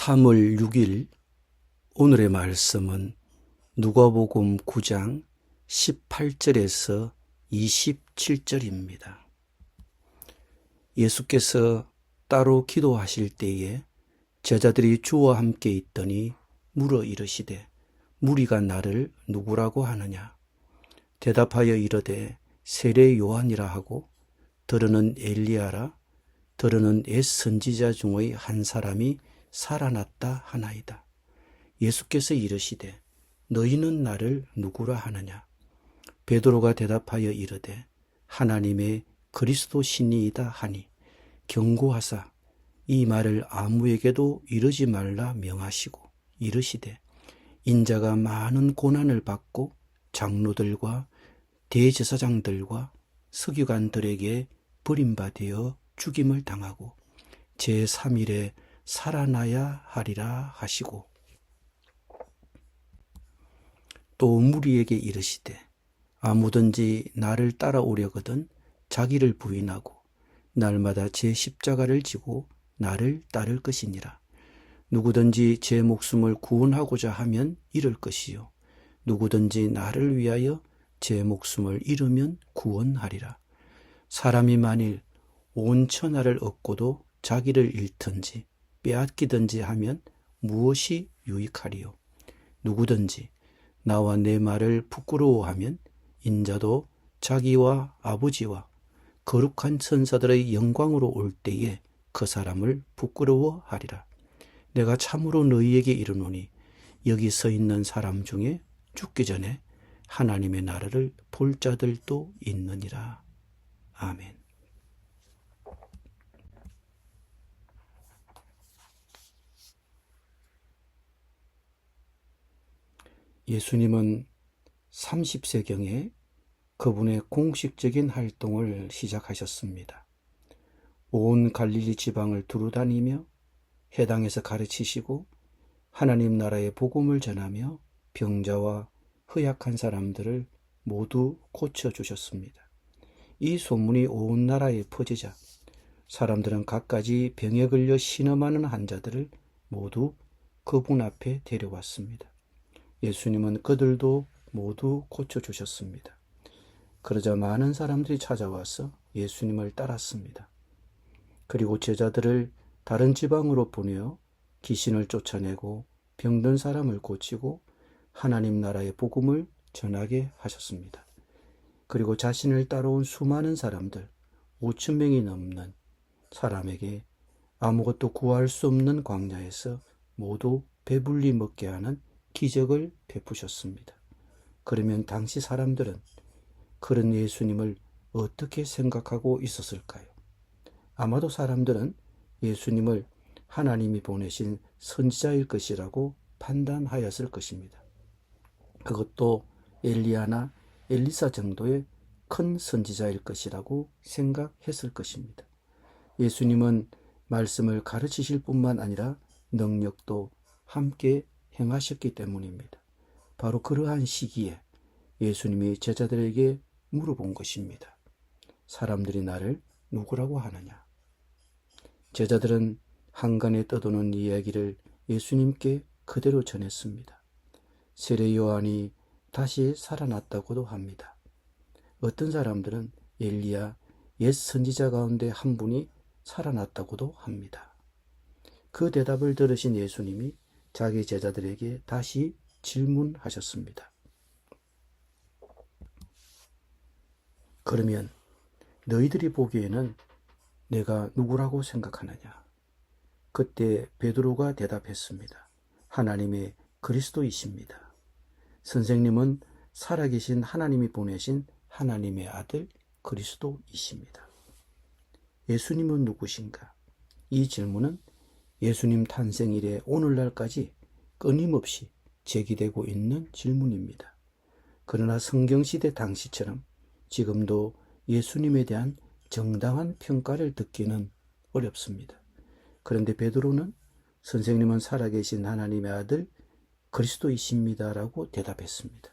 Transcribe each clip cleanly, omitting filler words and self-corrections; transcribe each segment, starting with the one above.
3월 6일 오늘의 말씀은 누가복음 9장 18절에서 27절입니다. 예수께서 따로 기도하실 때에 제자들이 주와 함께 있더니 물어 이르시되 무리가 나를 누구라고 하느냐? 대답하여 이르되 세례 요한이라 하고 더러는 엘리야라 더러는 옛 선지자 중의 한 사람이 살아났다 하나이다. 예수께서 이르시되 너희는 나를 누구라 하느냐? 베드로가 대답하여 이르되 하나님의 그리스도 신이이다 하니 경고하사 이 말을 아무에게도 이르지 말라 명하시고 이르시되 인자가 많은 고난을 받고 장로들과 대제사장들과 서기관들에게 버림받아 죽임을 당하고 제3일에 살아나야 하리라 하시고 또 무리에게 이르시되 아무든지 나를 따라오려거든 자기를 부인하고 날마다 제 십자가를 지고 나를 따를 것이니라. 누구든지 제 목숨을 구원하고자 하면 잃을 것이요 누구든지 나를 위하여 제 목숨을 잃으면 구원하리라. 사람이 만일 온 천하를 얻고도 자기를 잃든지 빼앗기든지 하면 무엇이 유익하리요? 누구든지 나와 내 말을 부끄러워하면 인자도 자기와 아버지와 거룩한 천사들의 영광으로 올 때에 그 사람을 부끄러워하리라. 내가 참으로 너희에게 이르노니 여기 서 있는 사람 중에 죽기 전에 하나님의 나라를 볼 자들도 있느니라. 아멘. 예수님은 30세경에 그분의 공식적인 활동을 시작하셨습니다. 온 갈릴리 지방을 두루다니며 회당에서 가르치시고 하나님 나라의 복음을 전하며 병자와 허약한 사람들을 모두 고쳐주셨습니다. 이 소문이 온 나라에 퍼지자 사람들은 갖가지 병에 걸려 신음하는 환자들을 모두 그분 앞에 데려왔습니다. 예수님은 그들도 모두 고쳐주셨습니다. 그러자 많은 사람들이 찾아와서 예수님을 따랐습니다. 그리고 제자들을 다른 지방으로 보내어 귀신을 쫓아내고 병든 사람을 고치고 하나님 나라의 복음을 전하게 하셨습니다. 그리고 자신을 따라온 수많은 사람들, 5천 명이 넘는 사람에게 아무것도 구할 수 없는 광야에서 모두 배불리 먹게 하는 기적을 베푸셨습니다. 그러면 당시 사람들은 그런 예수님을 어떻게 생각하고 있었을까요? 아마도 사람들은 예수님을 하나님이 보내신 선지자일 것이라고 판단하였을 것입니다. 그것도 엘리야나 엘리사 정도의 큰 선지자일 것이라고 생각했을 것입니다. 예수님은 말씀을 가르치실 뿐만 아니라 능력도 함께 행하셨기 때문입니다. 바로 그러한 시기에 예수님이 제자들에게 물어본 것입니다. 사람들이 나를 누구라고 하느냐? 제자들은 한간에 떠도는 이야기를 예수님께 그대로 전했습니다. 세례 요한이 다시 살아났다고도 합니다. 어떤 사람들은 엘리야 옛 선지자 가운데 한 분이 살아났다고도 합니다. 그 대답을 들으신 예수님이 자기 제자들에게 다시 질문하셨습니다. 그러면 너희들이 보기에는 내가 누구라고 생각하느냐? 그때 베드로가 대답했습니다. 하나님의 그리스도이십니다. 선생님은 살아계신 하나님이 보내신 하나님의 아들 그리스도이십니다. 예수님은 누구신가? 이 질문은 예수님 탄생 이래 오늘날까지 끊임없이 제기되고 있는 질문입니다. 그러나 성경시대 당시처럼 지금도 예수님에 대한 정당한 평가를 듣기는 어렵습니다. 그런데 베드로는 선생님은 살아계신 하나님의 아들 그리스도이십니다라고 대답했습니다.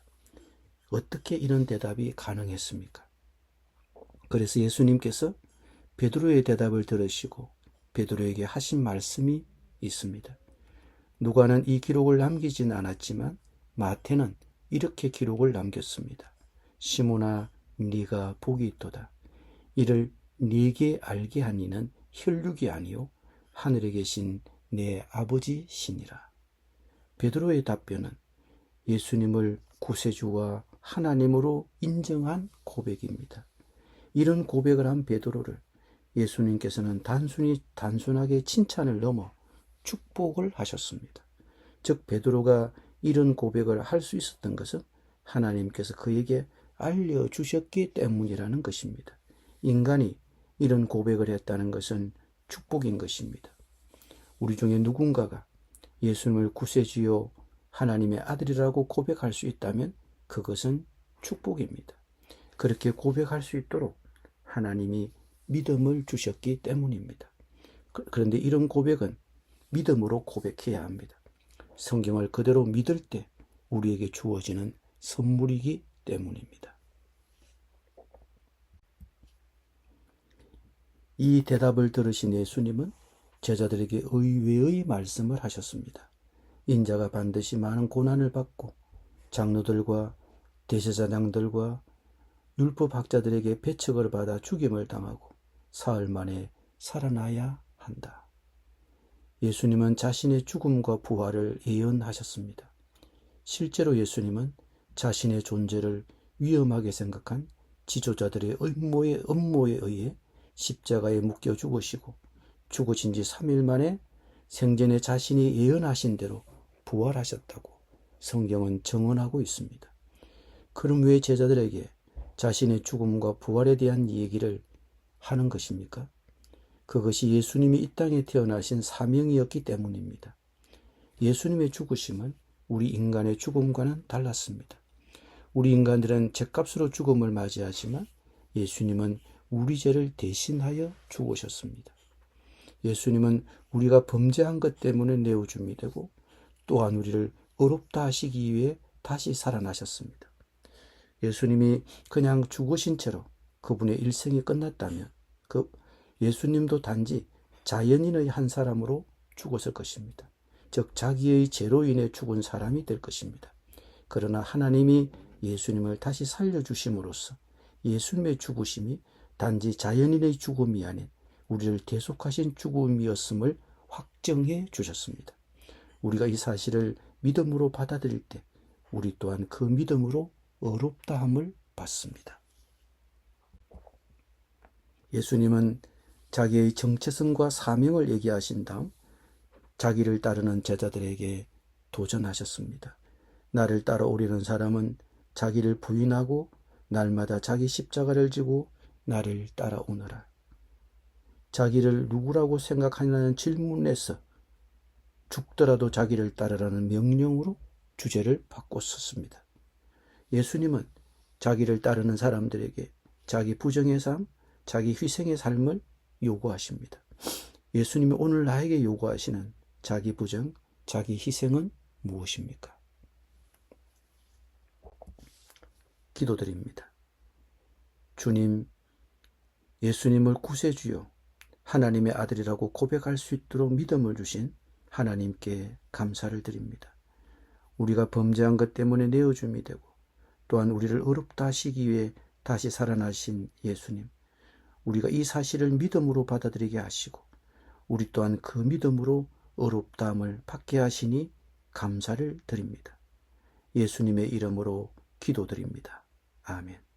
어떻게 이런 대답이 가능했습니까? 그래서 예수님께서 베드로의 대답을 들으시고 베드로에게 하신 말씀이 있습니다. 누가는 이 기록을 남기진 않았지만 마태는 이렇게 기록을 남겼습니다. 시몬아, 네가 복이 있도다. 이를 네게 알게 한 이는 혈육이 아니요 하늘에 계신 내 아버지 시니라. 베드로의 답변은 예수님을 구세주와 하나님으로 인정한 고백입니다. 이런 고백을 한 베드로를 예수님께서는 단순하게 칭찬을 넘어 축복을 하셨습니다. 즉 베드로가 이런 고백을 할 수 있었던 것은 하나님께서 그에게 알려주셨기 때문이라는 것입니다. 인간이 이런 고백을 했다는 것은 축복인 것입니다. 우리 중에 누군가가 예수님을 구세주요 하나님의 아들이라고 고백할 수 있다면 그것은 축복입니다. 그렇게 고백할 수 있도록 하나님이 믿음을 주셨기 때문입니다. 그런데 이런 고백은 믿음으로 고백해야 합니다. 성경을 그대로 믿을 때 우리에게 주어지는 선물이기 때문입니다. 이 대답을 들으신 예수님은 제자들에게 의외의 말씀을 하셨습니다. 인자가 반드시 많은 고난을 받고 장로들과 대제사장들과 율법학자들에게 배척을 받아 죽임을 당하고 사흘 만에 살아나야 한다. 예수님은 자신의 죽음과 부활을 예언하셨습니다. 실제로 예수님은 자신의 존재를 위험하게 생각한 지도자들의 음모에 의해 십자가에 묶여 죽으시고 죽으신 지 3일 만에 생전에 자신이 예언하신 대로 부활하셨다고 성경은 증언하고 있습니다. 그럼 왜 제자들에게 자신의 죽음과 부활에 대한 얘기를 하는 것입니까? 그것이 예수님이 이 땅에 태어나신 사명이었기 때문입니다. 예수님의 죽으심은 우리 인간의 죽음과는 달랐습니다. 우리 인간들은 죗값으로 죽음을 맞이하지만 예수님은 우리 죄를 대신하여 죽으셨습니다. 예수님은 우리가 범죄한 것 때문에 내어줌이 되고 또한 우리를 의롭다 하시기 위해 다시 살아나셨습니다. 예수님이 그냥 죽으신 채로 그분의 일생이 끝났다면 예수님도 단지 자연인의 한 사람으로 죽었을 것입니다. 즉 자기의 죄로 인해 죽은 사람이 될 것입니다. 그러나 하나님이 예수님을 다시 살려주심으로써 예수님의 죽으심이 단지 자연인의 죽음이 아닌 우리를 대속하신 죽음이었음을 확정해 주셨습니다. 우리가 이 사실을 믿음으로 받아들일 때 우리 또한 그 믿음으로 의롭다함을 받습니다. 예수님은 자기의 정체성과 사명을 얘기하신 다음 자기를 따르는 제자들에게 도전하셨습니다. 나를 따라오려는 사람은 자기를 부인하고 날마다 자기 십자가를 지고 나를 따라오너라. 자기를 누구라고 생각하냐는 질문에서 죽더라도 자기를 따르라는 명령으로 주제를 바꿨었습니다. 예수님은 자기를 따르는 사람들에게 자기 부정의 삶, 자기 희생의 삶을 요구하십니다. 예수님이 오늘 나에게 요구하시는 자기 부정, 자기 희생은 무엇입니까? 기도드립니다. 주님, 예수님을 구세주요 하나님의 아들이라고 고백할 수 있도록 믿음을 주신 하나님께 감사를 드립니다. 우리가 범죄한 것 때문에 내어줌이 되고 또한 우리를 의롭다 하시기 위해 다시 살아나신 예수님, 우리가 이 사실을 믿음으로 받아들이게 하시고 우리 또한 그 믿음으로 의롭다함을 받게 하시니 감사를 드립니다. 예수님의 이름으로 기도드립니다. 아멘.